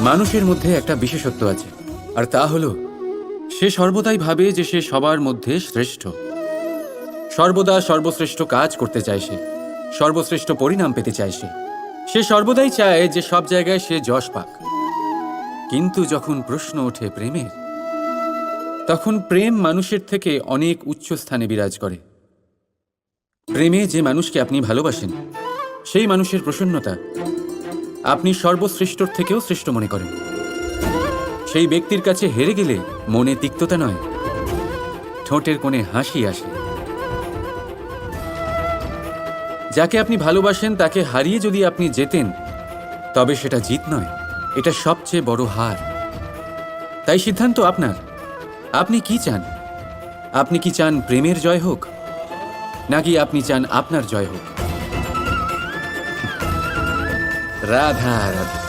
মানুষের মধ্যে একটা বিশেষত্ব আছে, আর তা হলো সে সর্বদাই ভাবে যে সে সবার মধ্যে শ্রেষ্ঠ। সর্বদা সর্বশ্রেষ্ঠ কাজ করতে চায় সে, সর্বশ্রেষ্ঠ পরিণাম পেতে চায় সে সর্বদাই চায় যে সব জায়গায় সে যশ পাক। কিন্তু যখন প্রশ্ন ওঠে প্রেমের, তখন প্রেম মানুষের থেকে অনেক উচ্চ স্থানে বিরাজ করে। প্রেমে যে মানুষকে আপনি ভালোবাসেন, সেই মানুষের প্রসন্নতা আপনি সর্বশ্রেষ্ঠর থেকেও শ্রেষ্ঠ মনে করেন। সেই ব্যক্তির কাছে হেরে গেলে মনে তিক্ততা নয়, ঠোঁটের কোণে হাসি আসে। যাকে আপনি ভালোবাসেন তাকে হারিয়ে যদি আপনি জেতেন, তবে সেটা জিত নয়, এটা সবচেয়ে বড় হার। তাই সিদ্ধান্ত আপনার। আপনি কি চান? আপনি কি চান প্রেমের জয় হোক, নাকি আপনি চান আপনার জয় হোক? রাধা রাধা।